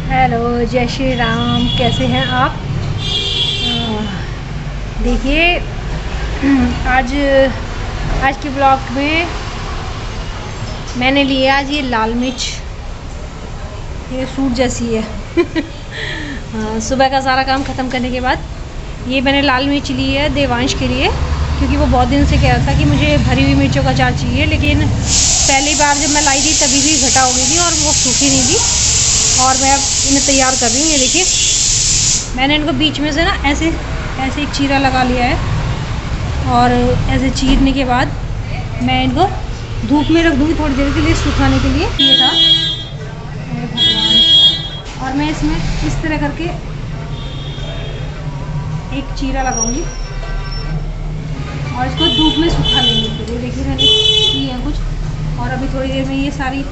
Hello, जय श्री राम। कैसे हैं आप? देखिए, आज आज के ब्लॉग में मैंने लिया आज ये लाल मिर्च। ये सूट जैसी है। सुबह का सारा काम ख़त्म करने के बाद ये मैंने लाल मिर्च ली है देवांश के लिए, क्योंकि वो बहुत दिन से कह रहा था कि मुझे भरी हुई मिर्चों का अचार चाहिए। लेकिन पहली बार जब मैं लाई थी तभी भी घटा हो गई थी और वो सूखी नहीं थी। और मैं अब इन्हें तैयार कर रही हूँ। ये देखिए, मैंने इनको बीच में से ना ऐसे ऐसे एक चीरा लगा लिया है और ऐसे चीरने के बाद मैं इनको धूप में रख दूँगी थोड़ी देर के लिए सुखाने के लिए। ये था, हे भगवान। और मैं इसमें इस तरह करके एक चीरा लगाऊंगी और इसको धूप में सुखा लेंगे। ये देखिए, मैंने की है कुछ, और अभी थोड़ी देर में ये सारी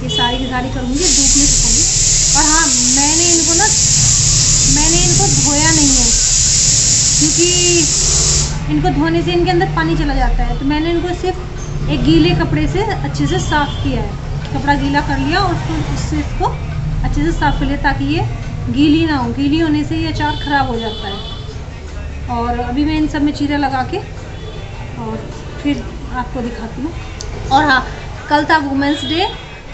की सारी करूँगी, धूप में सुखाऊंगी। और हाँ, मैंने इनको धोया नहीं है, क्योंकि इनको धोने से इनके अंदर पानी चला जाता है। तो मैंने इनको सिर्फ एक गीले कपड़े से अच्छे से साफ़ किया है। कपड़ा गीला कर लिया और उससे इसको अच्छे से साफ़ कर लिया, ताकि ये गीली ना हो। गीली होने से ये अचार ख़राब हो जाता है। और अभी मैं इन सब में चीरा लगा के और फिर आपको दिखाती हूँ। और हाँ, कल था वुमेंस डे,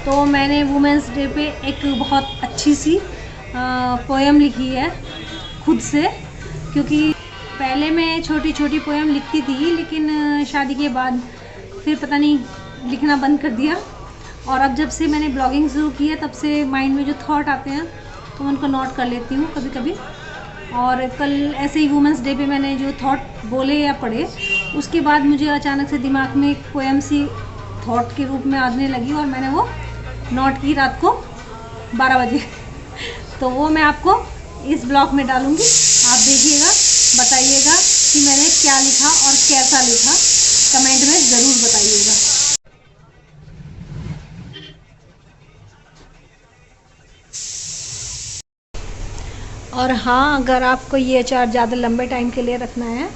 तो मैंने वुमेंस डे पे एक बहुत अच्छी सी पोएम लिखी है खुद से। क्योंकि पहले मैं छोटी छोटी पोएम लिखती थी, लेकिन शादी के बाद फिर पता नहीं लिखना बंद कर दिया। और अब जब से मैंने ब्लॉगिंग शुरू की है, तब से माइंड में जो थॉट आते हैं तो उनको नोट कर लेती हूँ कभी कभी। और कल ऐसे ही वुमेंस डे पे मैंने जो थॉट बोले या पढ़े, उसके बाद मुझे अचानक से दिमाग में एक पोएम सी थॉट के रूप में आने लगी और मैंने वो नोट की रात को 12 बजे। तो वो मैं आपको इस ब्लॉग में डालूँगी, आप देखिएगा, बताइएगा कि मैंने क्या लिखा और कैसा लिखा। कमेंट में ज़रूर बताइएगा। और हाँ, अगर आपको ये अचार ज़्यादा लंबे टाइम के लिए रखना है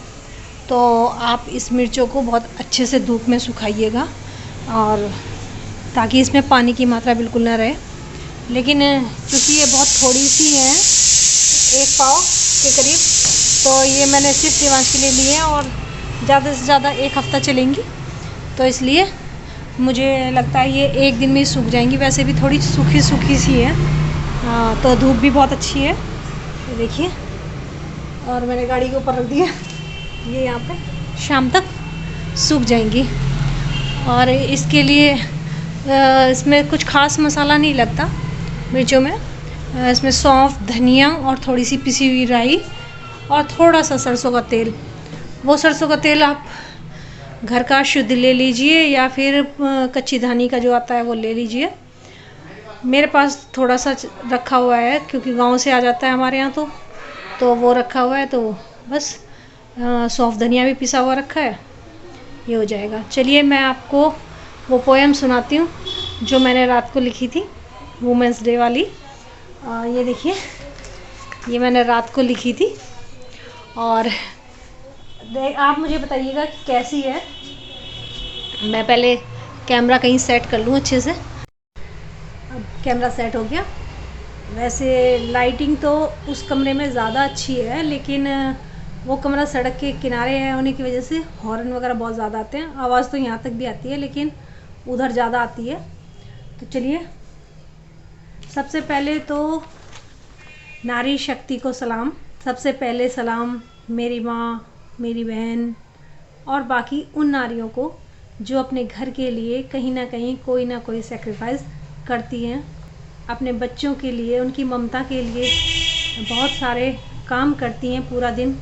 तो आप इस मिर्चों को बहुत अच्छे से धूप में सुखाइएगा, और ताकि इसमें पानी की मात्रा बिल्कुल ना रहे। लेकिन क्योंकि ये बहुत थोड़ी सी है, 1 पाव के करीब, तो ये मैंने सिर्फ देवांश के लिए लिए हैं और ज़्यादा से ज़्यादा 1 हफ़्ता चलेंगी। तो इसलिए मुझे लगता है ये 1 दिन में ही सूख जाएंगी। वैसे भी थोड़ी सूखी सूखी सी है, तो धूप भी बहुत अच्छी है। ये देखिए, और मैंने गाड़ी के ऊपर रख दिया, ये यहाँ पे शाम तक सूख जाएंगी। और इसके लिए इसमें कुछ ख़ास मसाला नहीं लगता मिर्चों में। इसमें सौंफ, धनिया और थोड़ी सी पिसी हुई राई और थोड़ा सा सरसों का तेल। वो सरसों का तेल आप घर का शुद्ध ले लीजिए, या फिर कच्ची धानी का जो आता है वो ले लीजिए। मेरे पास थोड़ा सा रखा हुआ है, क्योंकि गांव से आ जाता है हमारे यहाँ, तो वो रखा हुआ है। तो बस सौंफ धनिया भी पिसा हुआ रखा है, ये हो जाएगा। चलिए, मैं आपको वो पोएम सुनाती हूँ जो मैंने रात को लिखी थी, वुमेंस डे वाली। ये देखिए, ये मैंने रात को लिखी थी। और आप मुझे बताइएगा कि कैसी है। मैं पहले कैमरा कहीं सेट कर लूँ अच्छे से। अब कैमरा सेट हो गया। वैसे लाइटिंग तो उस कमरे में ज़्यादा अच्छी है, लेकिन वो कमरा सड़क के किनारे है होने की वजह से हॉर्न वगैरह बहुत ज़्यादा आते हैं। आवाज़ तो यहाँ तक भी आती है, लेकिन उधर ज़्यादा आती है। तो चलिए, सबसे पहले तो नारी शक्ति को सलाम। सबसे पहले सलाम मेरी माँ, मेरी बहन और बाकी उन नारियों को जो अपने घर के लिए कहीं ना कहीं कोई ना कोई सेक्रीफाइस करती हैं। अपने बच्चों के लिए, उनकी ममता के लिए बहुत सारे काम करती हैं पूरा दिन।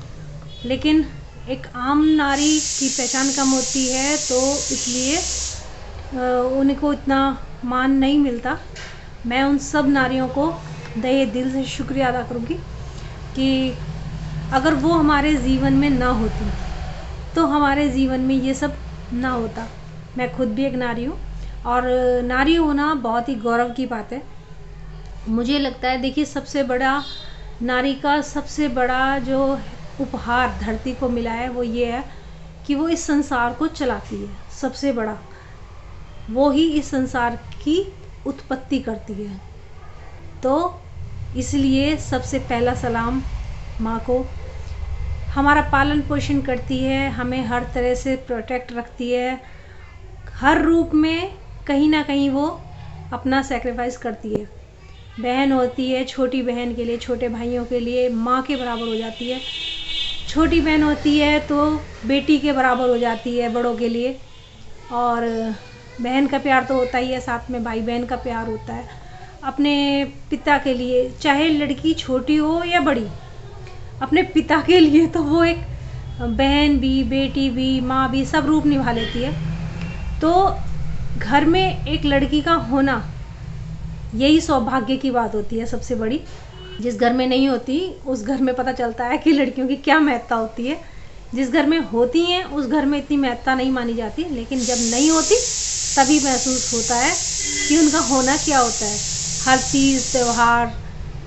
लेकिन एक आम नारी की पहचान कम होती है, तो इसलिए उनको इतना मान नहीं मिलता। मैं उन सब नारियों को तहे दिल से शुक्रिया अदा करूँगी कि अगर वो हमारे जीवन में ना होती तो हमारे जीवन में ये सब ना होता। मैं खुद भी एक नारी हूँ, और नारी होना बहुत ही गौरव की बात है। मुझे लगता है, देखिए, सबसे बड़ा नारी का सबसे बड़ा जो उपहार धरती को मिला है वो ये है कि वो इस संसार को चलाती है। सबसे बड़ा वो ही इस संसार की उत्पत्ति करती है। तो इसलिए सबसे पहला सलाम माँ को। हमारा पालन पोषण करती है, हमें हर तरह से प्रोटेक्ट रखती है, हर रूप में कहीं ना कहीं वो अपना सेक्रीफाइस करती है। बहन होती है, छोटी बहन के लिए, छोटे भाइयों के लिए माँ के बराबर हो जाती है। छोटी बहन होती है तो बेटी के बराबर हो जाती है बड़ों के लिए। और बहन का प्यार तो होता ही है, साथ में भाई बहन का प्यार होता है अपने पिता के लिए, चाहे लड़की छोटी हो या बड़ी। अपने पिता के लिए तो वो एक बहन भी, बेटी भी, माँ भी, सब रूप निभा लेती है। तो घर में एक लड़की का होना यही सौभाग्य की बात होती है सबसे बड़ी। जिस घर में नहीं होती उस घर में पता चलता है कि लड़कियों की क्या महत्ता होती है। जिस घर में होती हैं उस घर में इतनी महत्ता नहीं मानी जाती, लेकिन जब नहीं होती तभी महसूस होता है कि उनका होना क्या होता है। हर तीज त्यौहार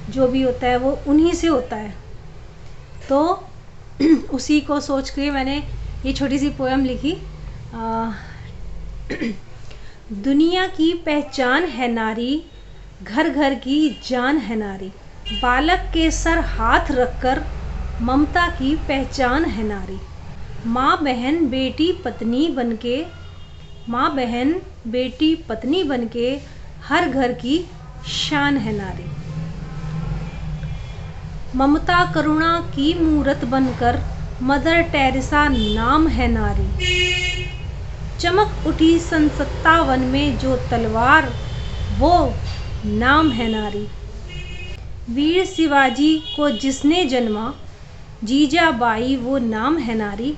जो भी होता है वो उन्हीं से होता है। तो उसी को सोच के मैंने ये छोटी सी पोएम लिखी। दुनिया की पहचान है नारी, घर घर की जान है नारी। बालक के सर हाथ रखकर ममता की पहचान है नारी। माँ बहन बेटी पत्नी बनके, माँ बहन बेटी पत्नी बनके हर घर की शान है नारी। ममता करुणा की मूरत बनकर मदर टेरेसा नाम है नारी। चमक उठी सन 57 में जो तलवार, वो नाम है नारी। वीर शिवाजी को जिसने जन्मा, जीजाबाई वो नाम है नारी।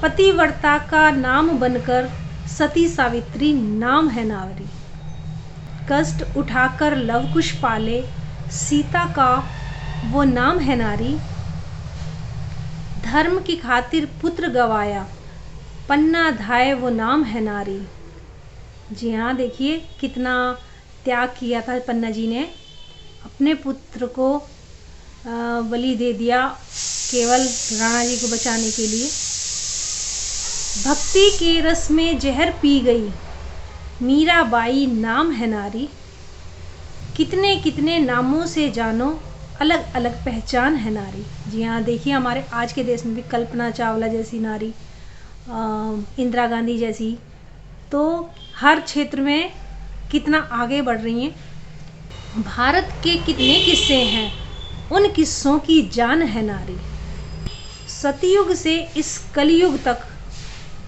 पतिव्रता का नाम बनकर सती सावित्री नाम है नारी। कष्ट उठाकर लव कुश पाले सीता का वो नाम है नारी। धर्म की खातिर पुत्र गवाया पन्ना धाय वो नाम है नारी। जी हाँ, देखिए कितना त्याग किया था पन्ना जी ने, अपने पुत्र को बलि दे दिया केवल राणा जी को बचाने के लिए। भक्ति के रस में जहर पी गई मीराबाई नाम है नारी। कितने कितने नामों से जानो अलग अलग पहचान है नारी। जी हाँ, देखिए हमारे आज के देश में भी कल्पना चावला जैसी नारी, इंदिरा गांधी जैसी, तो हर क्षेत्र में कितना आगे बढ़ रही हैं। भारत के कितने किस्से हैं, उन किस्सों की जान है नारी। सतयुग से इस कलयुग तक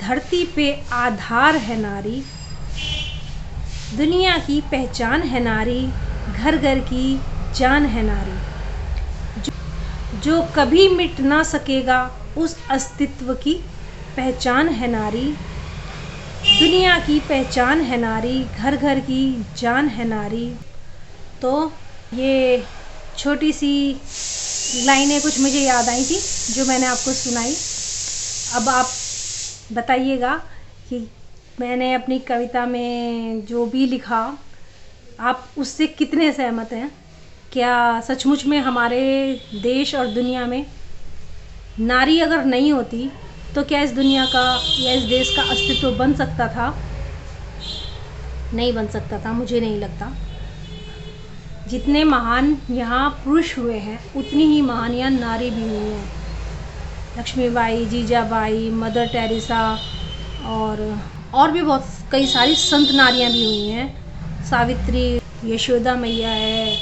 धरती पे आधार है नारी। दुनिया की पहचान है नारी, घर घर की जान है नारी। जो कभी मिट ना सकेगा उस अस्तित्व की पहचान है नारी। दुनिया की पहचान है नारी, घर घर की जान है नारी। तो ये छोटी सी लाइनें कुछ मुझे याद आई थी जो मैंने आपको सुनाई। अब आप बताइएगा कि मैंने अपनी कविता में जो भी लिखा आप उससे कितने सहमत हैं। क्या सचमुच में हमारे देश और दुनिया में नारी अगर नहीं होती तो क्या इस दुनिया का या इस देश का अस्तित्व बन सकता था? नहीं बन सकता था, मुझे नहीं लगता। जितने महान यहाँ पुरुष हुए हैं उतनी ही महान यहाँ नारी भी हुई हैं। लक्ष्मीबाई, जीजाबाई, मदर टेरेसा और भी बहुत कई सारी संत नारियाँ भी हुई हैं। सावित्री, यशोदा मैया है,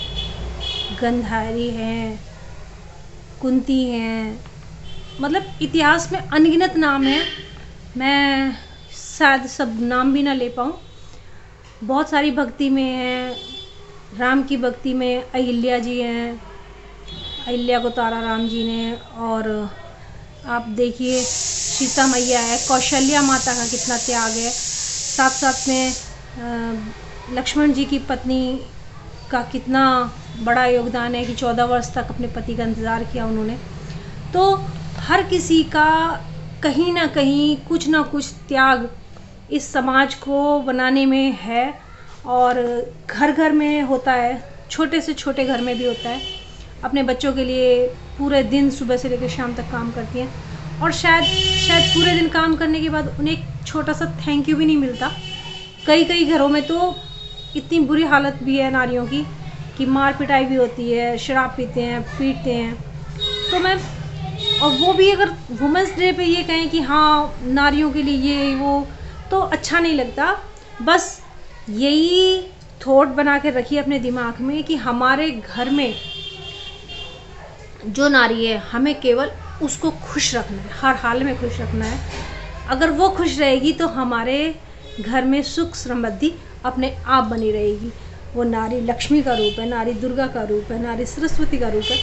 गंधारी हैं, कुंती हैं, मतलब इतिहास में अनगिनत नाम हैं। मैं शायद सब नाम भी ना ले पाऊँ। बहुत सारी भक्ति में हैं। राम की भक्ति में अहिल्या जी हैं, अहिल्या को तारा राम जी ने। और आप देखिए सीता मैया है, कौशल्या माता का कितना त्याग है। साथ साथ में लक्ष्मण जी की पत्नी का कितना बड़ा योगदान है कि 14 वर्ष तक अपने पति का इंतज़ार किया उन्होंने। तो हर किसी का कहीं ना कहीं कुछ ना कुछ त्याग इस समाज को बनाने में है और घर घर में होता है, छोटे से छोटे घर में भी होता है। अपने बच्चों के लिए पूरे दिन सुबह से लेकर शाम तक काम करती हैं और शायद पूरे दिन काम करने के बाद उन्हें एक छोटा सा थैंक यू भी नहीं मिलता। कई घरों में तो इतनी बुरी हालत भी है नारियों की कि मार पिटाई भी होती है, शराब पीते हैं, पीटते हैं। तो मैं, और वो भी अगर वुमेंस डे पे ये कहें कि हाँ नारियों के लिए ये वो, तो अच्छा नहीं लगता। बस यही थॉट बना के रखिए अपने दिमाग में कि हमारे घर में जो नारी है हमें केवल उसको खुश रखना है, हर हाल में खुश रखना है। अगर वो खुश रहेगी तो हमारे घर में सुख समृद्धि अपने आप बनी रहेगी। वो नारी लक्ष्मी का रूप है, नारी दुर्गा का रूप है, नारी सरस्वती का रूप है।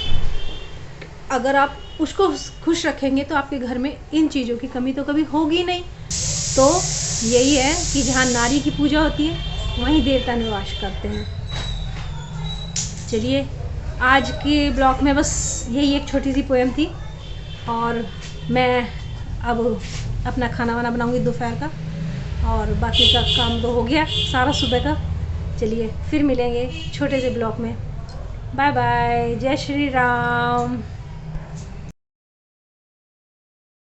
अगर आप उसको खुश रखेंगे तो आपके घर में इन चीज़ों की कमी तो कभी होगी नहीं। तो यही है कि जहाँ नारी की पूजा होती है वहीं देवता निवास करते हैं। चलिए, आज के ब्लॉग में बस यही एक छोटी सी पोएम थी, और मैं अब अपना खाना वाना बनाऊंगी दोपहर का, और बाकी का काम तो हो गया सारा सुबह का। चलिए फिर मिलेंगे छोटे से ब्लॉग में। बाय बाय, जय श्री राम।